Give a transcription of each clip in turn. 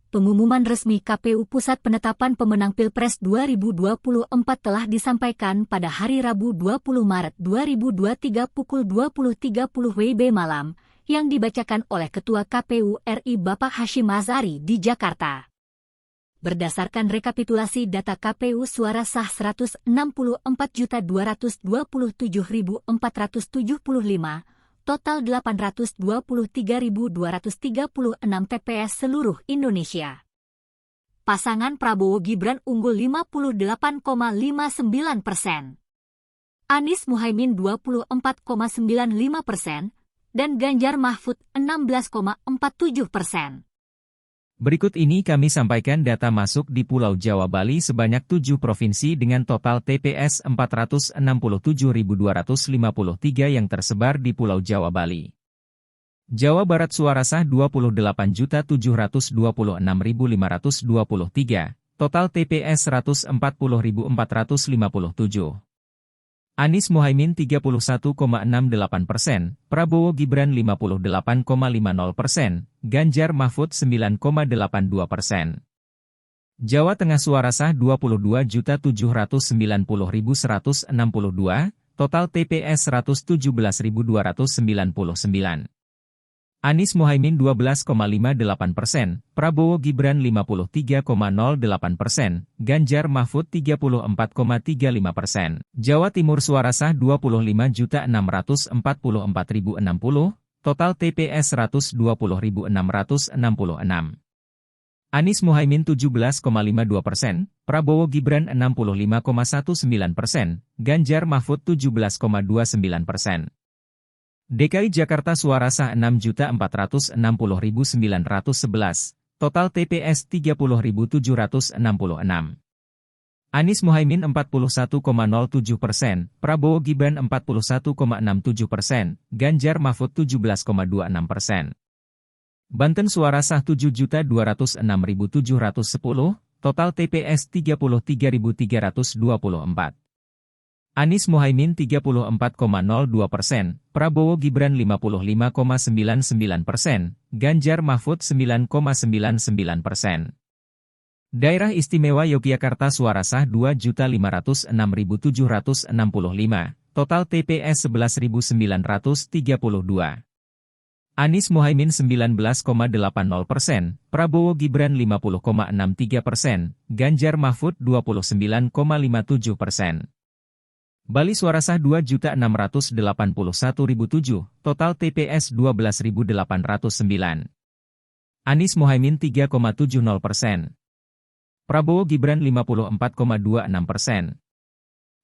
Pengumuman resmi KPU Pusat penetapan pemenang Pilpres 2024 telah disampaikan pada hari Rabu 20 Maret 2023 pukul 20.30 WIB malam, yang dibacakan oleh Ketua KPU RI Bapak Hasyim Asyari di Jakarta. Berdasarkan rekapitulasi data KPU suara sah 164.227.475, total 823.236 TPS seluruh Indonesia. Pasangan Prabowo Gibran unggul 58,59%, Anies Muhaimin 24,95%, dan Ganjar Mahfud 16,47%. Berikut ini kami sampaikan data masuk di Pulau Jawa Bali sebanyak 7 provinsi dengan total TPS 467.253 yang tersebar di Pulau Jawa Bali. Jawa Barat suara sah 28.726.523, total TPS 140.457. Anies Muhaimin 31,68%, Prabowo Gibran 58,50%, Ganjar Mahfud 9,82%. Jawa Tengah suara sah 22.790.162, total TPS 117.299. Anies Muhaimin 12,58%, Prabowo Gibran 53,08%, Ganjar Mahfud 34,35%. Jawa Timur suara sah 25.644.060, total TPS 120.666. Anies Muhaimin 17,52%, Prabowo Gibran 65,19%, Ganjar Mahfud 17,29%. DKI Jakarta suara sah 6.460.911, total TPS 30.766. Anies Muhaimin 41,07%, Prabowo Gibran 41,67%, Ganjar Mahfud 17,26%. Banten suara sah 7.206.710, total TPS 33.324. Anies Muhaimin 34,02%, Prabowo Gibran 55,99%, Ganjar Mahfud 9,99%. Daerah Istimewa Yogyakarta suara sah 2.506.765, total TPS 11.932. Anies Muhaimin 19,80%, Prabowo Gibran 50,63%, Ganjar Mahfud 29,57%. Bali suara sah 2.681.007, total TPS 12.809. Anies Muhaimin 3,70%. Prabowo Gibran 54,26%.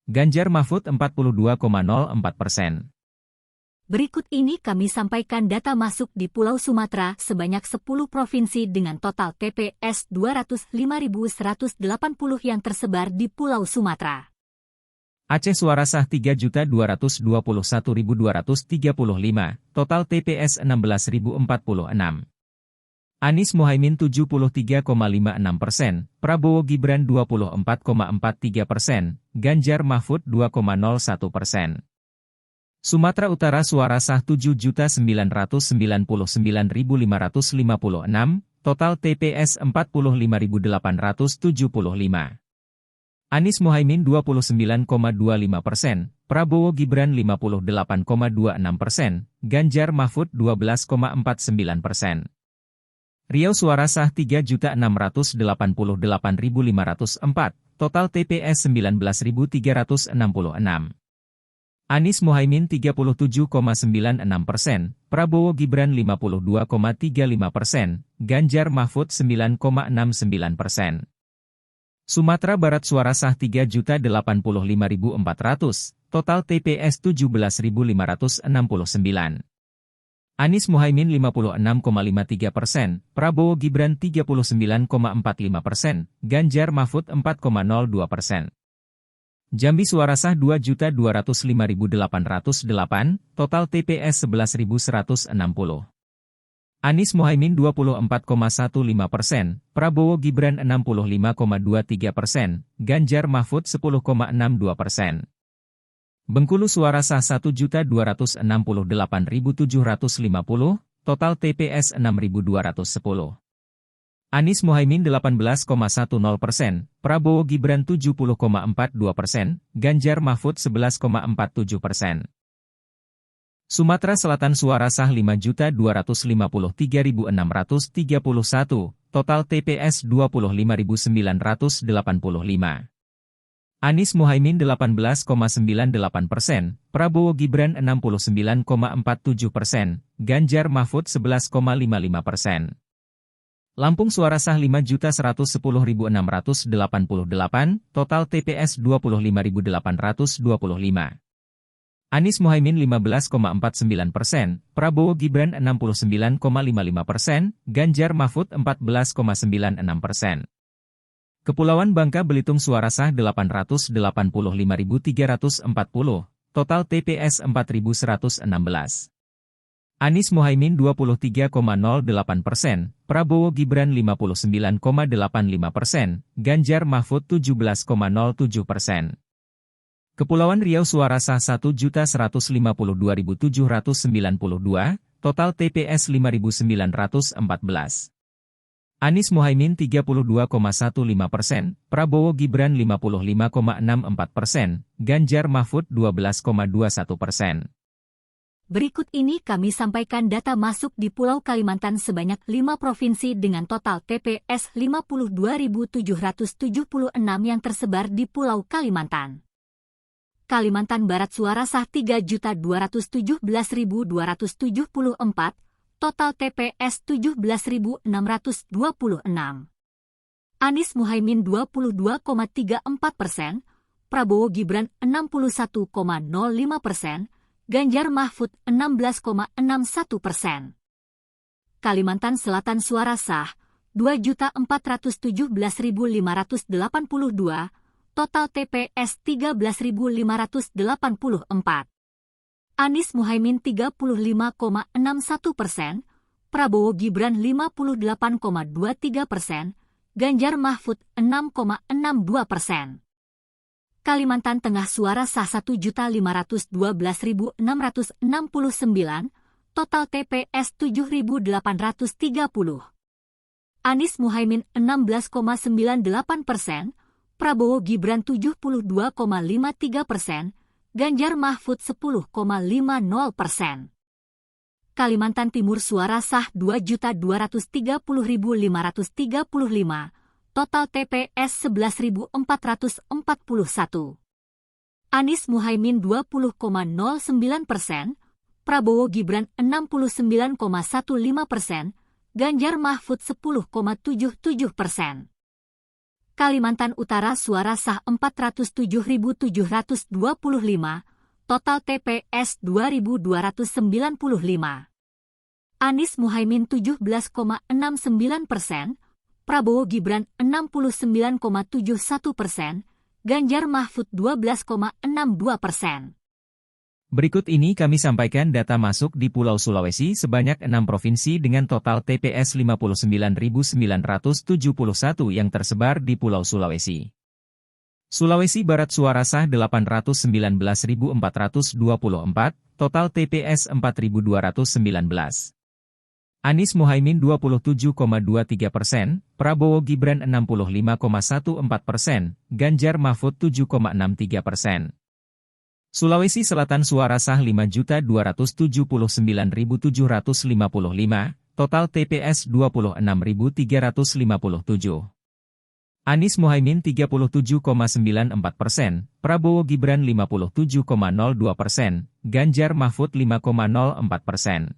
Ganjar Mahfud 42,04%. Berikut ini kami sampaikan data masuk di Pulau Sumatera sebanyak 10 provinsi dengan total TPS 205.180 yang tersebar di Pulau Sumatera. Aceh suara sah 3.221.235, total TPS 16.046. Anies Muhaimin 73,56%, Prabowo Gibran 24,43%, Ganjar Mahfud 2,01%. Sumatera Utara suara sah 7.999.556, total TPS 45.875. Anies Muhaimin 29,25%, Prabowo Gibran 58,26%, Ganjar Mahfud 12,49%. Riau suara sah 3.688.504, total TPS 19.366. Anies Muhaimin 37,96%, Prabowo Gibran 52,35%, Ganjar Mahfud 9,69%. Sumatera Barat suara sah 3.085.400, total TPS 17.569. Anies Muhaimin 56,53%, Prabowo Gibran 39,45%, Ganjar Mahfud 4,02%. Jambi suara sah 2.205.808, total TPS 11.160. Anies Muhaimin 24,15%, Prabowo Gibran 65,23%, Ganjar Mahfud 10,62%. Bengkulu suara sah 1.268.750, total TPS 6.210. Anies Mohaimin 18,10%, Prabowo Gibran 70,42%, Ganjar Mahfud 11,47%. Sumatera Selatan suara sah 5.253.631, total TPS 25.985. Anies Mohaimin 18,98%, Prabowo Gibran 69,47%, Ganjar Mahfud 11,55%. Lampung suara sah 5.110.688, total TPS 25.825. Anies Mohaimin 15,49%, Prabowo Gibran 69,55%, Ganjar Mahfud 14,96%. Kepulauan Bangka Belitung suara sah 885.340, total TPS 4.116. Anies Mohaimin 23,08%, Prabowo Gibran 59,85%, Ganjar Mahfud 17,07%. Kepulauan Riau suara sah 1.152.792, total TPS 5.914. Anies Mohaimin 32,15%, Prabowo Gibran 55,64%, Ganjar Mahfud 12,21%. Berikut ini kami sampaikan data masuk di Pulau Kalimantan sebanyak 5 provinsi dengan total TPS 52.776 yang tersebar di Pulau Kalimantan. Kalimantan Barat suara sah 3.217.274, total TPS 17.626. Anies Mohaimin 22,34%, Prabowo Gibran 61,05%, Ganjar Mahfud 16,61%. Kalimantan Selatan suara sah 2.417.582, total TPS 13.584. Anies Mohaimin 35,61%, Prabowo Gibran 58,23%, Ganjar Mahfud 6,62%. Kalimantan Tengah suara sah 1.512.669, total TPS 7.830. Anies Mohaimin 16,98%, Prabowo Gibran 72,53%, Ganjar Mahfud 10,50%. Kalimantan Timur suara sah 2.230.535, total TPS 11.441. Anies Mohaimin 20,09%, Prabowo Gibran 69,15%, Ganjar Mahfud 10,77%. Kalimantan Utara suara sah 407.725, total TPS 2.295. Anies Mohaimin 17,69%, Prabowo Gibran 69,71%, Ganjar Mahfud 12,62%. Berikut ini kami sampaikan data masuk di Pulau Sulawesi sebanyak 6 provinsi dengan total TPS 59.971 yang tersebar di Pulau Sulawesi. Sulawesi Barat suara sah 819.424, total TPS 4.219. Anies Mohaimin 27,23%, Prabowo Gibran 65,14%, Ganjar Mahfud 7,63%. Sulawesi Selatan suara sah 5.279.755, total TPS 26.357. Anies Mohaimin 37,94%, Prabowo Gibran 57,02%, Ganjar Mahfud 5,04%.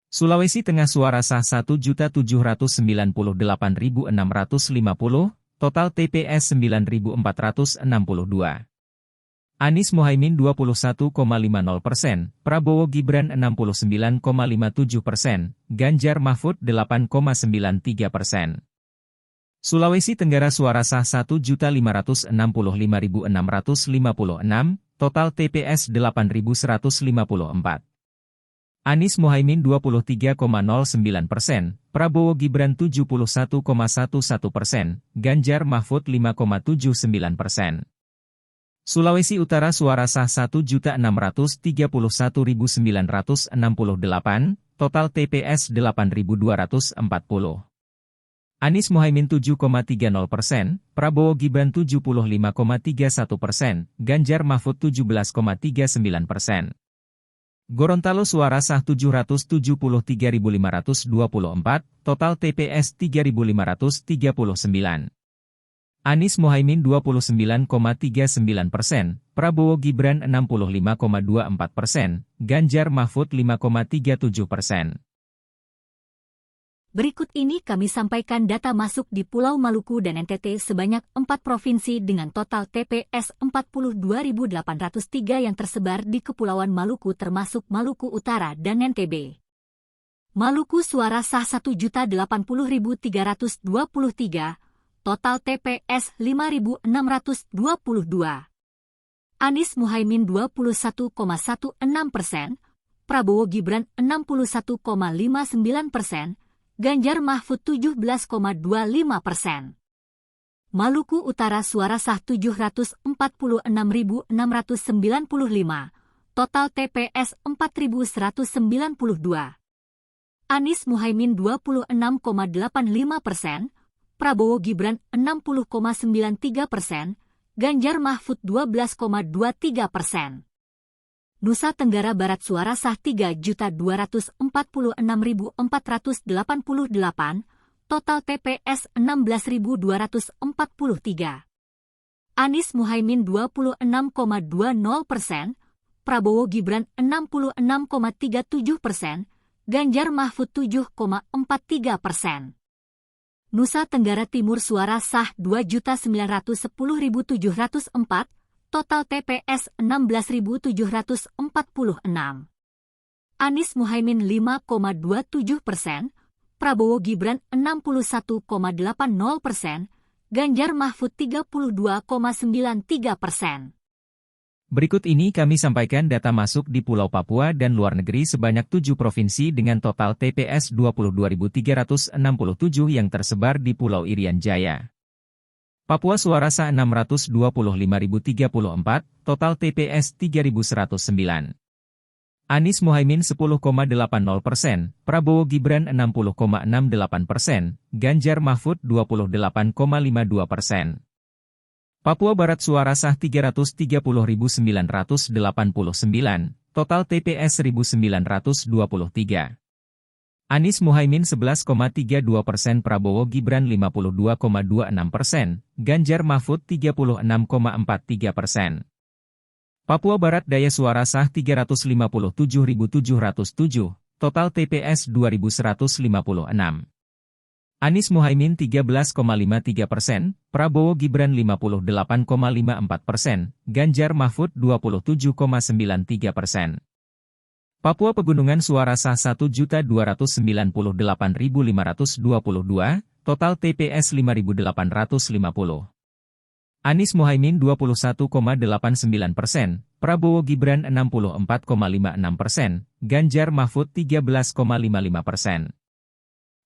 Sulawesi Tengah suara sah 1.798.650, total TPS 9.462. Anies Mohaimin 21,50%, Prabowo Gibran 69,57%, Ganjar Mahfud 8,93%. Sulawesi Tenggara suara sah 1.565.656, total TPS 8.154. Anies Mohaimin 23,09%, Prabowo Gibran 71,11%, Ganjar Mahfud 5,79%. Sulawesi Utara suara sah 1.631.968, total TPS 8.240. Anies Mohaimin 7,30%, Prabowo Gibran 75,31%, Ganjar Mahfud 17,39%. Gorontalo suara sah 773.524, total TPS 3.539. Anies Mohaimin 29,39%, Prabowo Gibran 65,24%, Ganjar Mahfud 5,37%. Berikut ini kami sampaikan data masuk di Pulau Maluku dan NTT sebanyak 4 provinsi dengan total TPS 42.803 yang tersebar di Kepulauan Maluku termasuk Maluku Utara dan NTB. Maluku suara sah 1.080.323, total TPS 5.622. Anies Mohaimin 21,16%, Prabowo Gibran 61,59%, Ganjar Mahfud 17,25%. Maluku Utara suara sah 746.695, total TPS 4.192. Anies Mohaimin 26,85%, Prabowo Gibran 60,93%, Ganjar Mahfud 12,23%. Nusa Tenggara Barat suara sah 3.246.488, total TPS 16.243. Anies Mohaimin 26,20%, Prabowo Gibran 66,37%, Ganjar Mahfud 7,43%. Nusa Tenggara Timur suara sah 2.910.704, total TPS 16.746. Anies Mohaimin 5,27%, Prabowo Gibran 61,80%, Ganjar Mahfud 32,93%. Berikut ini kami sampaikan data masuk di Pulau Papua dan luar negeri sebanyak 7 provinsi dengan total TPS 22.367 yang tersebar di Pulau Irian Jaya. Papua suara sah 625.034, total TPS 3.109. Anies Mohaimin 10,80%, Prabowo Gibran 60,68%, Ganjar Mahfud 28,52%. Papua Barat suara sah 330.989, total TPS 1.923. Anies Mohaimin 11,32%, Prabowo Gibran 52,26%, Ganjar Mahfud 36,43%. Papua Barat Daya suara sah 357.707, total TPS 2.156. Anies Mohaimin 13,53%, Prabowo Gibran 58,54%, Ganjar Mahfud 27,93%. Papua Pegunungan suara sah 1.298.522, total TPS 5.850. Anies Mohaimin 21,89%, Prabowo Gibran 64,56%, Ganjar Mahfud 13,55%.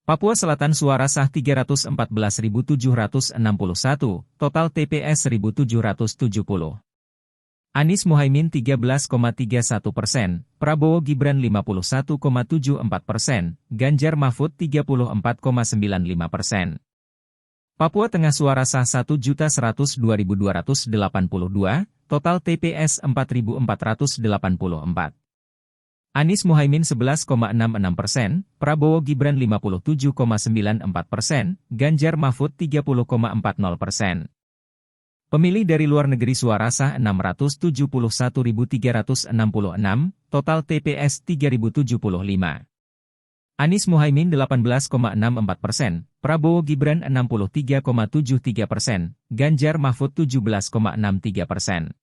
Papua Selatan suara sah 314.761, total TPS 1.770. Anies Mohaimin 13,31%, Prabowo Gibran 51,74%, Ganjar Mahfud 34,95%. Papua Tengah suara sah 1.102.282, total TPS 4.484. Anies Mohaimin 11,66%, Prabowo Gibran 57,94%, Ganjar Mahfud 30,40%. Pemilih dari luar negeri suara sah 671.366, total TPS 3.075. Anies Mohaimin 18,64%, Prabowo Gibran 63,73%, Ganjar Mahfud 17,63%.